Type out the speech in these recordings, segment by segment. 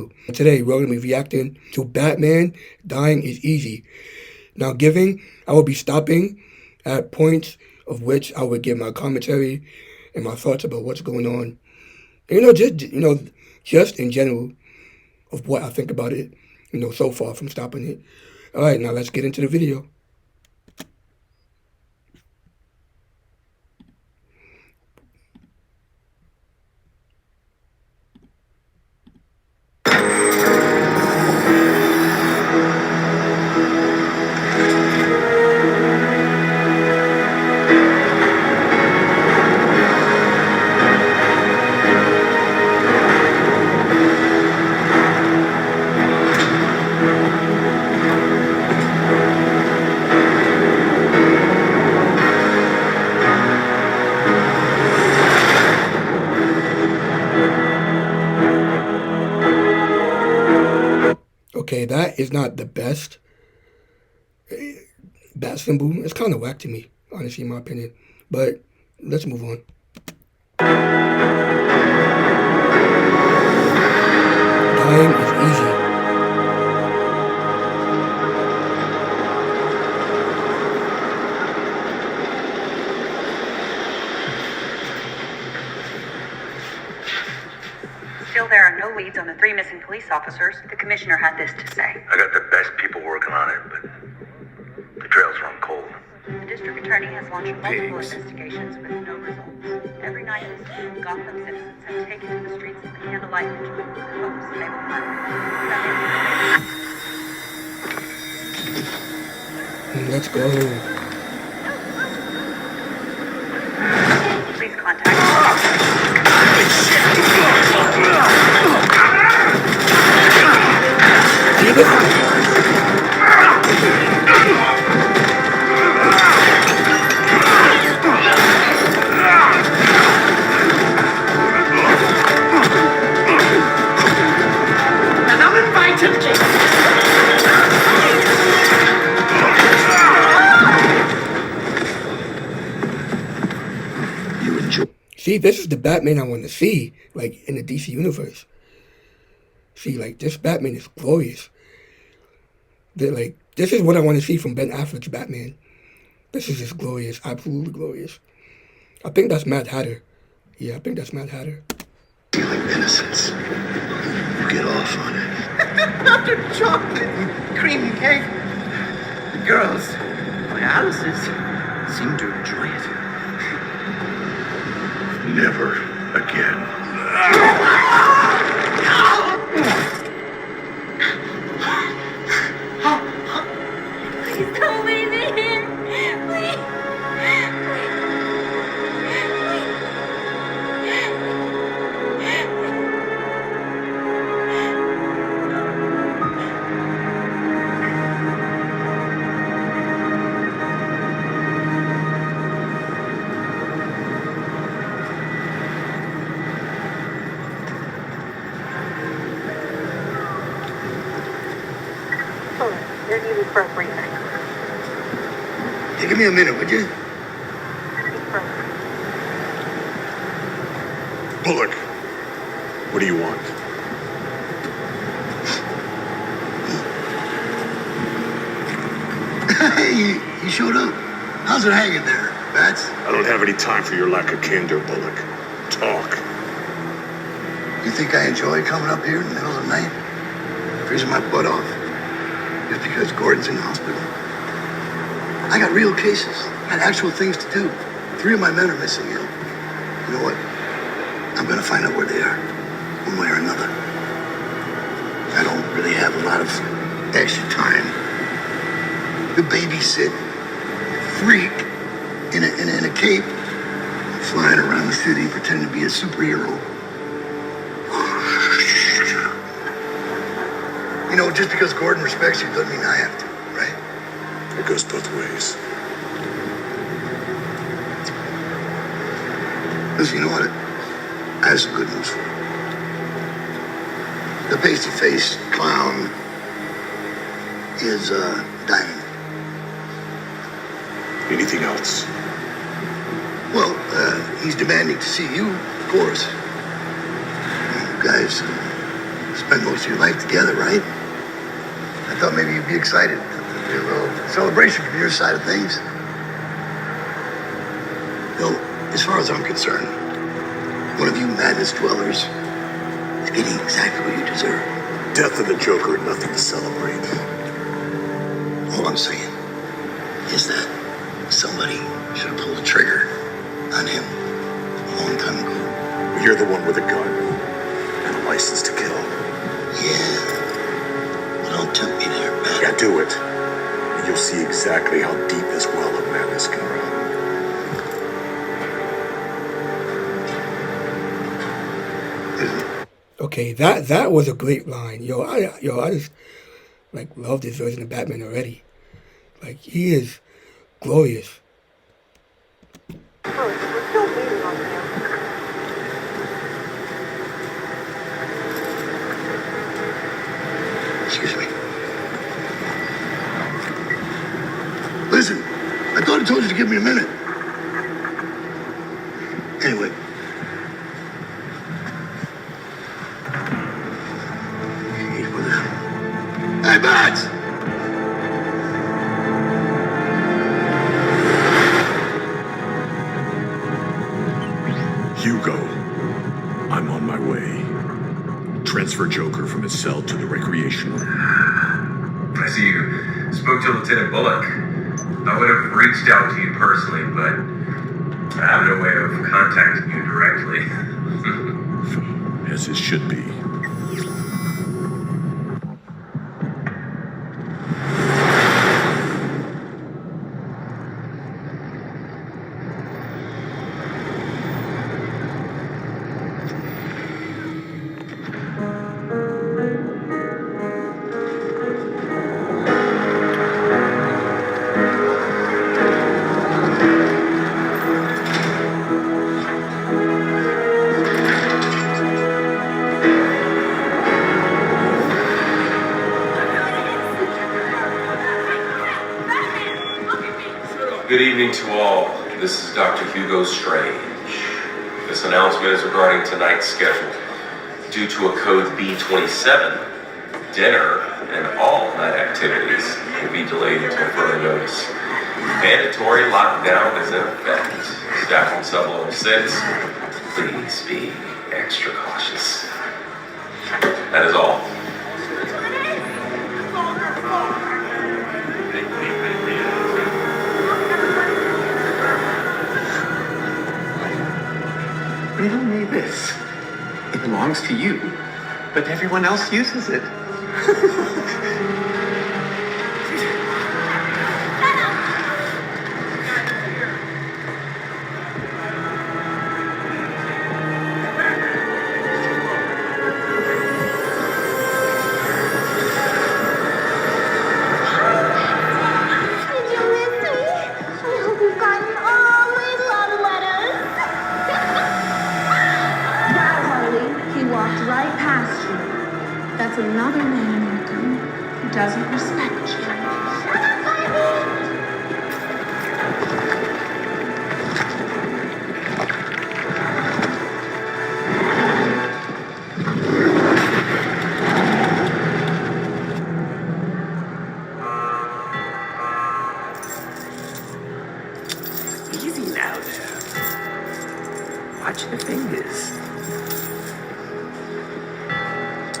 2. Today, we're going to be reacting to Batman Dying is Easy. Now, I will be stopping at points of which I would give my commentary and my thoughts about what's going on. And, just in general of what I think about it, so far from stopping it. All right, now let's get into the video. Okay, that is not the best bat symbol. It's kind of whack to me, honestly, in my opinion. But let's move on. Dying is easy. Still, there are no leads on the 3 missing police officers. The commissioner had this to say. I got the best people working on it, but the trails run cold. The district attorney has launched multiple investigations with no results. Every night, Gotham citizens have taken to the streets of the Candlelight Vigil in hopes they will find them. Let's go. Please contact. See, this is the Batman I want to see, like, in the DC universe. See, like, this Batman is glorious. This is what I want to see from Ben Affleck's Batman. This is just glorious, absolutely glorious. I think that's Mad Hatter. Yeah, I think that's Mad Hatter. Feeling innocence. You get off on it. After chocolate and cream cake. The girls, my Alice's, seem to enjoy it. Never again. Please don't leave me here. Please. You're needed for a briefing. Hey, give me a minute, would you? Bullock, what do you want? Hey, you showed up. How's it hanging there, Bats? I don't have any time for your lack of candor, Bullock. Talk. You think I enjoy coming up here in the middle of the night? Freezing my butt off? Just because Gordon's in the hospital? I got real cases. I got actual things to do. 3 of my men are missing, You know what? I'm gonna find out where they are, one way or another. I don't really have a lot of extra time to babysit freak in a cape, flying around the city pretending to be a superhero. Just because Gordon respects you doesn't mean I have to, right? It goes both ways. Listen, you know what? I have some good news for you. The pasty-faced clown is Diamond. Anything else? Well, he's demanding to see you, of course. You guys spend most of your life together, right? I thought maybe you'd be excited. A little celebration from your side of things. Bill, as far as I'm concerned, one of you madness dwellers is getting exactly what you deserve. Death of the Joker, nothing to celebrate. All I'm saying is that somebody should have pulled the trigger on him a long time ago. You're the one with a gun and a license to kill. Yeah. Well, don't tempt me there, man. Yeah, do it. And you'll see exactly how deep this well of madness can run. Okay, that was a great line. I just like love this version of Batman already. Like he is glorious. Excuse me. Listen, I thought I told you to give me a minute. Anyway. Hey, Bats! Hugo, I'm on my way. Transfer Joker from his cell to the recreation room. I see you spoke to Lieutenant Bullock. I would have reached out to you personally, but I have no way of contacting you directly. As it should be. Good evening to all. This is Dr. Hugo Strange. This announcement is regarding tonight's schedule. Due to a code B27, dinner and all night activities will be delayed until further notice. Mandatory lockdown is in effect. Staff on sub level 6, please be extra cautious. That is all. You don't need this. It belongs to you, but everyone else uses it. Did you miss me? I hope you've gotten always love letters. That Harley, he walked right past you. That's another man, Markham, who doesn't respect you. Shut up, Harley! Easy now there. Watch the fingers.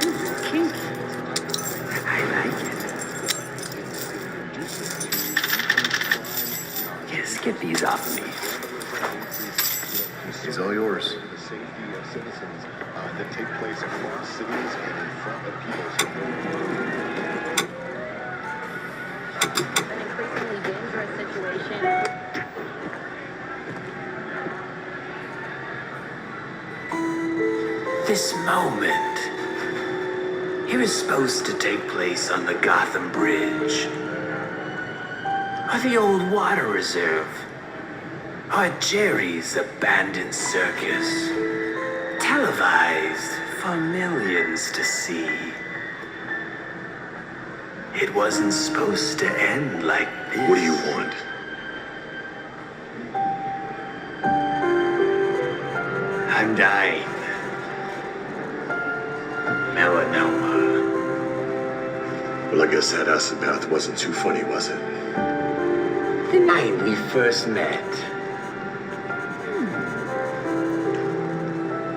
Ooh, kinky. I like it. Yes, get these off me. It's all yours. The safety of citizens that take place across cities and in front of people's An increasingly dangerous situation. This moment. It was supposed to take place on the Gotham Bridge. Or the old water reserve. Or Jerry's abandoned circus. Televised for millions to see. It wasn't supposed to end like this. What do you want? I'm dying. Melanoma. Well, I guess that acid bath wasn't too funny, was it? The night we first met.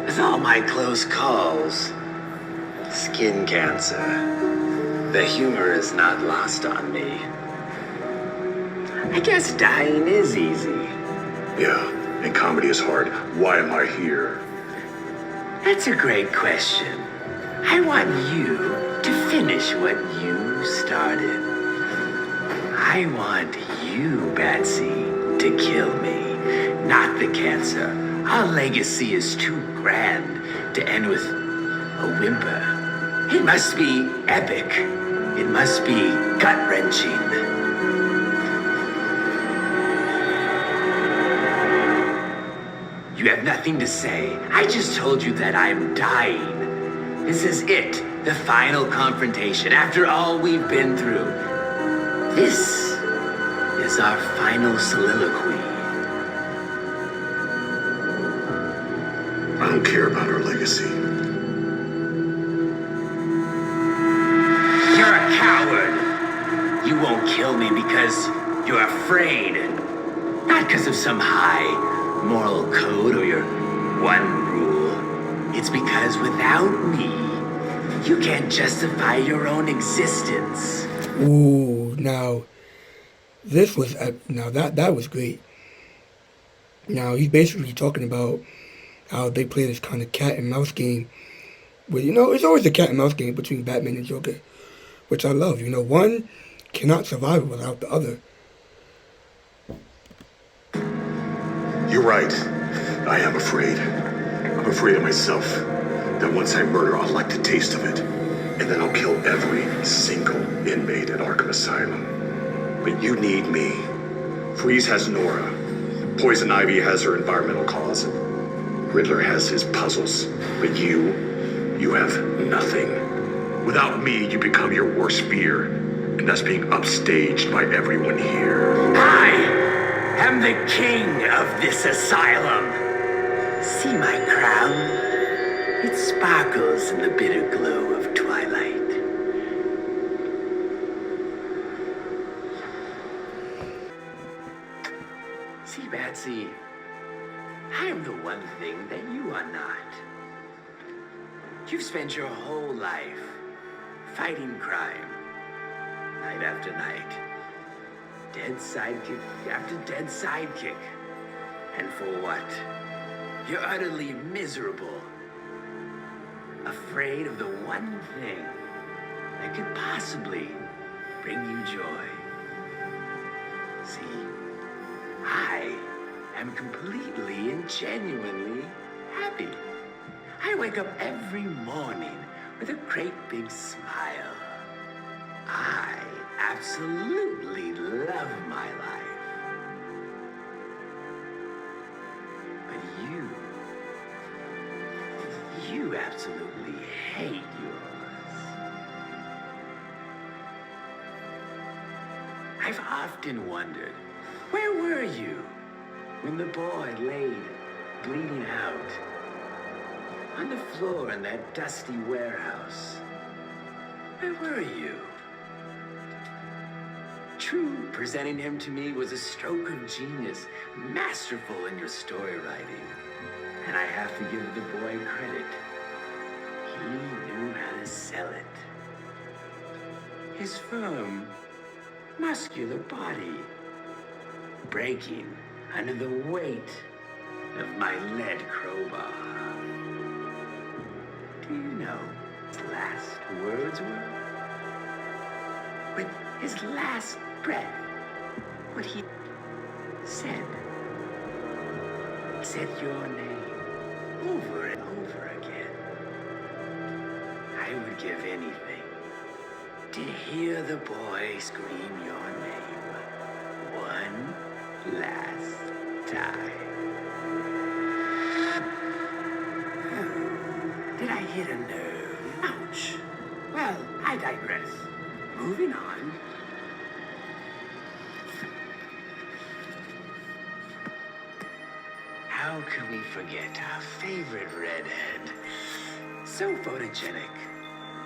With all my close calls, skin cancer, the humor is not lost on me. I guess dying is easy. Yeah, and comedy is hard. Why am I here? That's a great question. I want you to finish what you started. I want you, Batsy, to kill me, not the cancer. Our legacy is too grand to end with a whimper. It must be epic. It must be gut-wrenching. You have nothing to say. I just told you that I'm dying. This is it, the final confrontation after all we've been through. This is our final soliloquy. I don't care about our legacy. You're a coward. You won't kill me because you're afraid. Not because of some high moral code or your one rule. It's because without me, you can't justify your own existence. Ooh, now this was that was great. Now he's basically talking about how they play this kind of cat and mouse game. Where it's always a cat and mouse game between Batman and Joker, which I love. One cannot survive without the other. You're right. I am afraid. I'm afraid of myself. That once I murder, I'll like the taste of it. And then I'll kill every single inmate at Arkham Asylum. But you need me. Freeze has Nora. Poison Ivy has her environmental cause. Riddler has his puzzles. But you have nothing. Without me, you become your worst fear. And that's being upstaged by everyone here. I am the king of this asylum. See my crown? It sparkles in the bitter glow of twilight. See, Batsy, I am the one thing that you are not. You've spent your whole life fighting crime, night after night. Dead sidekick after dead sidekick. And for what? You're utterly miserable. Afraid of the one thing that could possibly bring you joy. See, I am completely and genuinely happy. I wake up every morning with a great big smile. I absolutely love my life. But you absolutely hate yours. I've often wondered, where were you when the boy laid bleeding out on the floor in that dusty warehouse? Where were you? True, presenting him to me was a stroke of genius, masterful in your story writing. And I have to give the boy credit. He knew how to sell it. His firm, muscular body, breaking under the weight of my lead crowbar. Do you know his last words were? With his last breath, what he said your name over and over again. I would give anything to hear the boy scream your name one last time. Did I hit a nerve? Ouch. Well, I digress. Moving on. How can we forget our favorite redhead? So photogenic,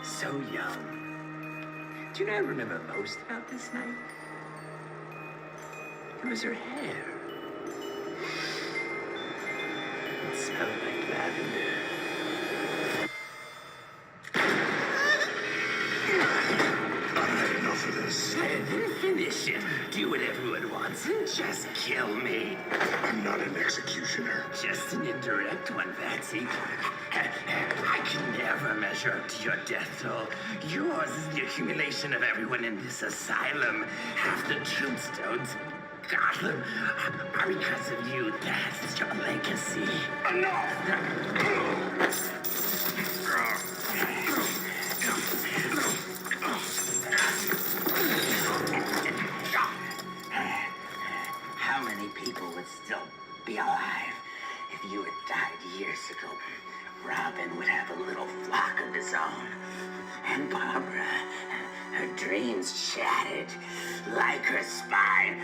so young. Do you know what I remember most about this night? It was her hair. It smelled like lavender. I've had enough of this. Then finish it. Do what everyone wants and just kill me. I'm not an executioner. Just an indirect one, Patsy. I can never measure up to your death toll. Yours is the accumulation of everyone in this asylum. Half the tombstones, Gotham, are because of you. That's your legacy. How many people would still be alive if you had died years ago? Robin would have a little flock of his own. And Barbara, her dreams shattered like her spine.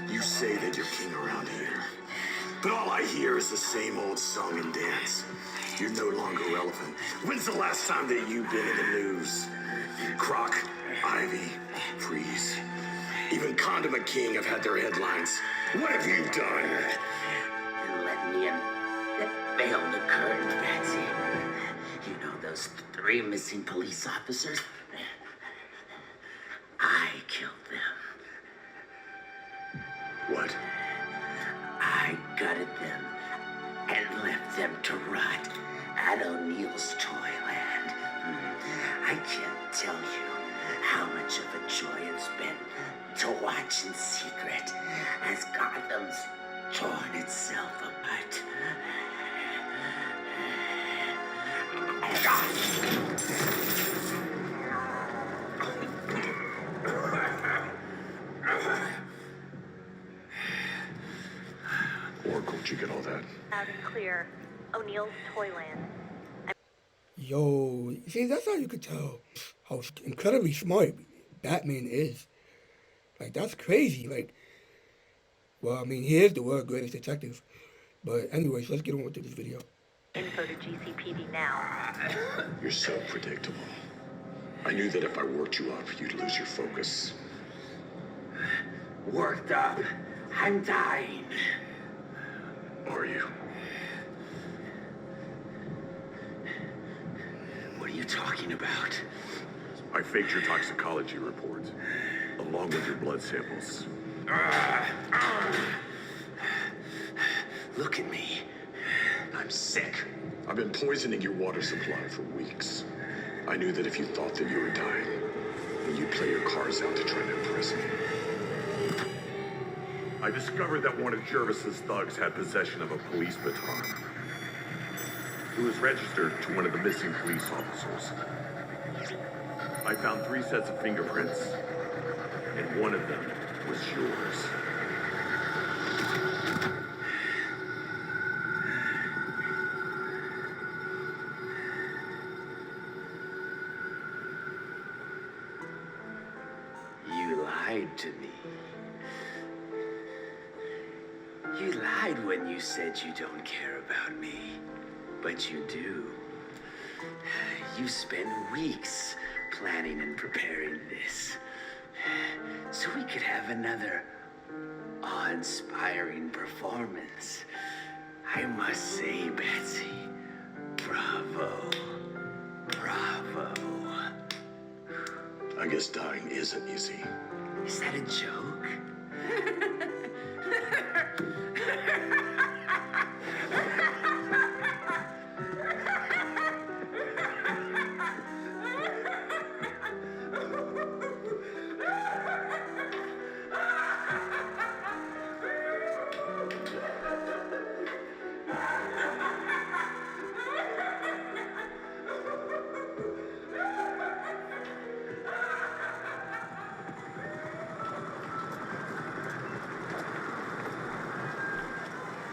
You say that you're king around here, but all I hear is the same old song and dance. You're no longer relevant. When's the last time that you've been in the news? Croc, Ivy, Freeze, even Condiment King have had their headlines. What have you done? Let me in. Bail the curtain, Patsy. You know those 3 missing police officers? I killed them. What? I gutted them and left them to rot at O'Neill's Toyland. I can't tell you how much of a joy it's been to watch in secret as Gotham's torn itself apart. Oracle, did you get all that? Loud and clear. O'Neill's Toyland. Yo, see, that's how you could tell how incredibly smart Batman is. Like, that's crazy. Like, well, I mean, he is the world's greatest detective. But anyways, let's get on with this video. Info to GCPD now. You're so predictable. I knew that if I worked you up, you'd lose your focus. Worked up. I'm dying. Are you? What are you talking about? I faked your toxicology report, along with your blood samples. Look at me. I'm sick. I've been poisoning your water supply for weeks. I knew that if you thought that you were dying, then you'd play your cards out to try to impress me. I discovered that one of Jervis's thugs had possession of a police baton. It was registered to one of the missing police officers. I found 3 sets of fingerprints, and one of them was yours. You lied to me. You lied when you said you don't care about me. But you do. You spent weeks planning and preparing this. So we could have another awe-inspiring performance. I must say, Betsy, bravo. Bravo. I guess dying isn't easy. Is that a joke?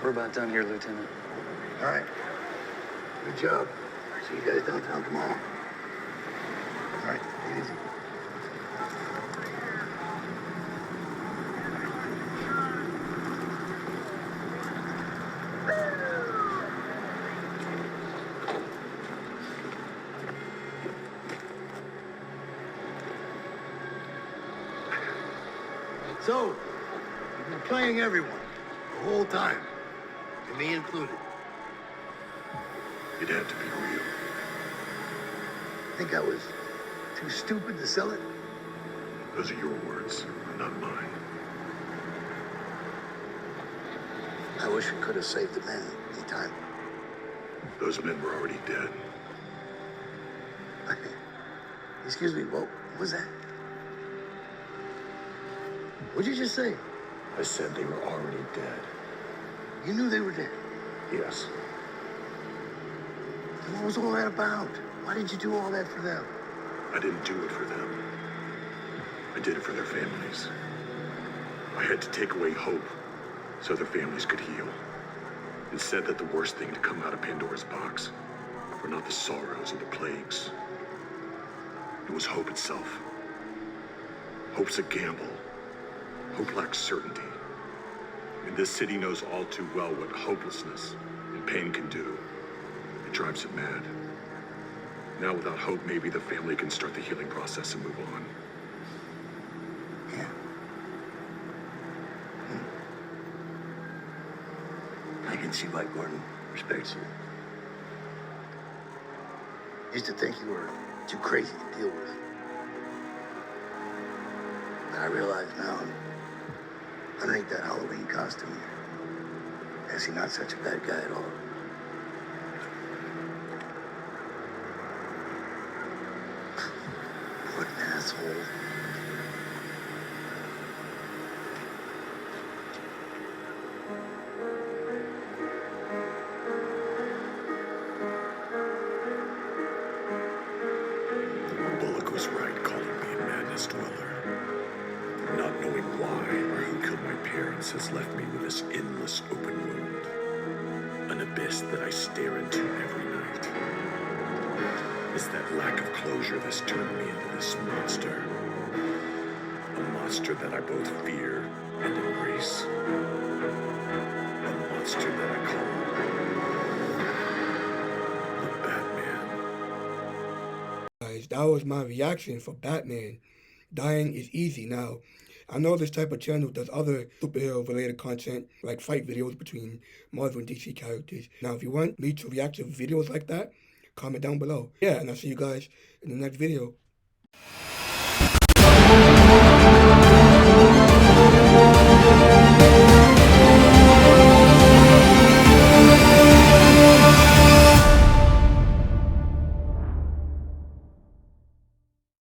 We're about done here, Lieutenant. All right. Good job. See you guys downtown tomorrow. All right, take it easy. So, you've been playing everyone the whole time, and me included. It had to be real. Think I was too stupid to sell it? Those are your words, not mine. I wish we could have saved the men in time. Those men were already dead. Excuse me, what was that? What'd you just say? I said they were already dead. You knew they were dead. Yes. Then what was all that about? Why did you do all that for them? I didn't do it for them. I did it for their families. I had to take away hope so their families could heal. It said that the worst thing to come out of Pandora's box were not the sorrows and the plagues. It was hope itself. Hope's a gamble. Hope lacks certainty. And this city knows all too well what hopelessness and pain can do. It drives it mad. Now without hope, maybe the family can start the healing process and move on. Yeah. I can see why Gordon respects you. Used to think you were too crazy to deal with. But I realize now, underneath that Halloween costume, you're actually not such a bad guy at all. What an asshole. Bullock was right calling me a madness dweller. Not knowing why or who killed my parents has left me with this endless open wound. An abyss that I stare into every night. It's that lack of closure that's turned me into this monster. A monster that I both fear and embrace. A monster that I call the Batman. Guys, that was my reaction for Batman. Dying is easy. Now, I know this type of channel does other superhero-related content, like fight videos between Marvel and DC characters. Now, if you want me to react to videos like that, comment down below. Yeah, and I'll see you guys in the next video.